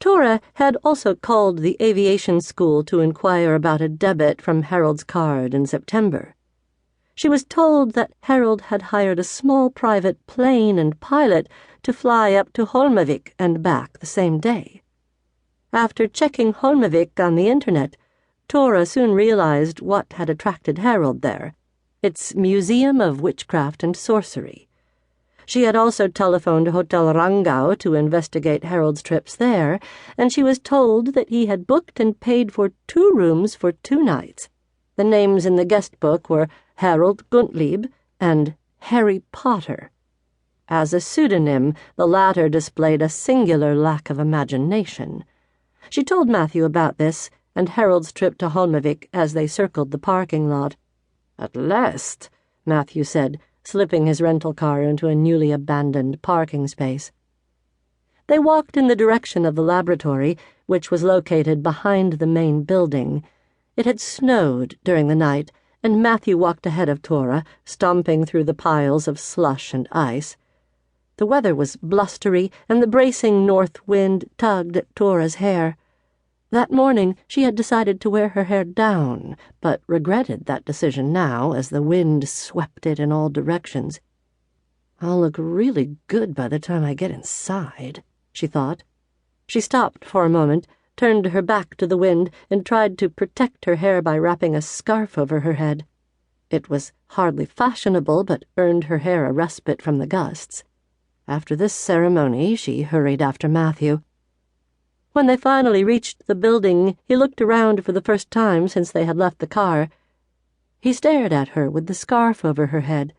Thora had also called the aviation school to inquire about a debit from Harold's card in September. She was told that Harold had hired a small private plane and pilot to fly up to Reykjavik and back the same day. After checking Reykjavik on the internet, Thora soon realized what had attracted Harold there: its Museum of Witchcraft and Sorcery. She had also telephoned Hotel Rangau to investigate Harold's trips there, and she was told that he had booked and paid for 2 rooms for 2 nights. The names in the guest book were Harold Guntlieb and Harry Potter. As a pseudonym, the latter displayed a singular lack of imagination. She told Matthew about this and Harold's trip to Reykjavik as they circled the parking lot. "At last," Matthew said, slipping his rental car into a newly abandoned parking space. They walked in the direction of the laboratory, which was located behind the main building. It had snowed during the night, and Matthew walked ahead of Thora, stomping through the piles of slush and ice. The weather was blustery, and the bracing north wind tugged at Thora's hair. That morning she had decided to wear her hair down, but regretted that decision now as the wind swept it in all directions. "I'll look really good by the time I get inside," she thought. She stopped for a moment, turned her back to the wind, and tried to protect her hair by wrapping a scarf over her head. It was hardly fashionable, but earned her hair a respite from the gusts. After this ceremony, she hurried after Matthew. When they finally reached the building, he looked around for the first time since they had left the car. He stared at her with the scarf over her head.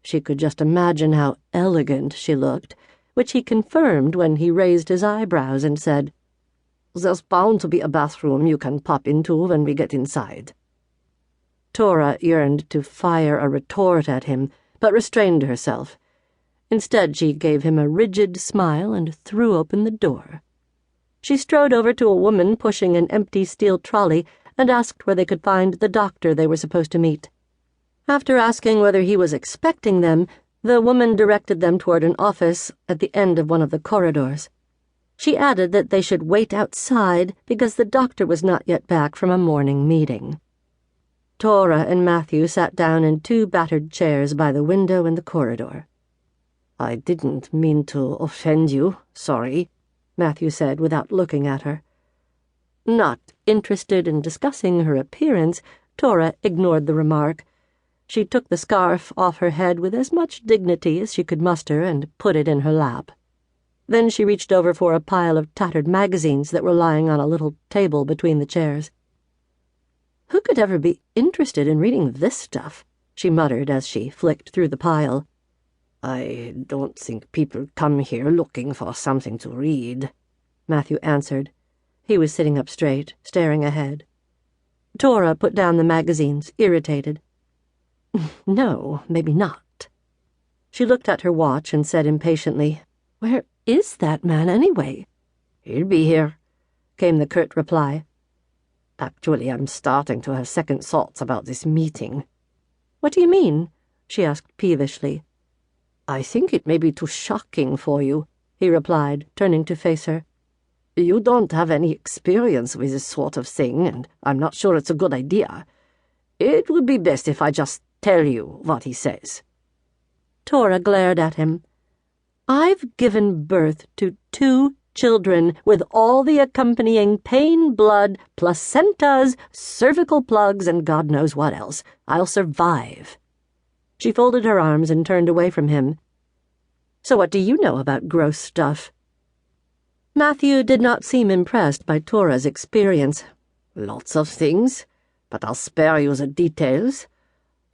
She could just imagine how elegant she looked, which he confirmed when he raised his eyebrows and said, "There's bound to be a bathroom you can pop into when we get inside." Thora yearned to fire a retort at him, but restrained herself. Instead, she gave him a rigid smile and threw open the door. She strode over to a woman pushing an empty steel trolley and asked where they could find the doctor they were supposed to meet. After asking whether he was expecting them, the woman directed them toward an office at the end of one of the corridors. She added that they should wait outside because the doctor was not yet back from a morning meeting. Thora and Matthew sat down in 2 battered chairs by the window in the corridor. "I didn't mean to offend you, sorry," Matthew said without looking at her. Not interested in discussing her appearance, Thora ignored the remark. She took the scarf off her head with as much dignity as she could muster and put it in her lap. Then she reached over for a pile of tattered magazines that were lying on a little table between the chairs. "Who could ever be interested in reading this stuff?" she muttered as she flicked through the pile. "I don't think people come here looking for something to read," Matthew answered. He was sitting up straight, staring ahead. Thora put down the magazines, irritated. "No, maybe not." She looked at her watch and said impatiently, "Where is that man anyway?" "He'll be here," came the curt reply. "Actually, I'm starting to have second thoughts about this meeting." "What do you mean?" she asked peevishly. "I think it may be too shocking for you," he replied, turning to face her. "You don't have any experience with this sort of thing, and I'm not sure it's a good idea. It would be best if I just tell you what he says." Thora glared at him. "I've given birth to 2 children with all the accompanying pain, blood, placentas, cervical plugs, and God knows what else. I'll survive." She folded her arms and turned away from him. "So what do you know about gross stuff?" Matthew did not seem impressed by Thora's experience. "Lots of things, but I'll spare you the details.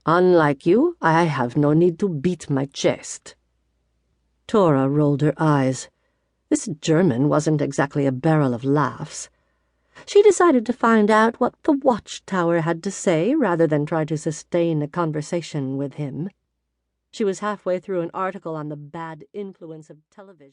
Unlike you, I have no need to beat my chest." Thora rolled her eyes. This German wasn't exactly a barrel of laughs. She decided to find out what the watchtower had to say rather than try to sustain a conversation with him. She was halfway through an article on the bad influence of television.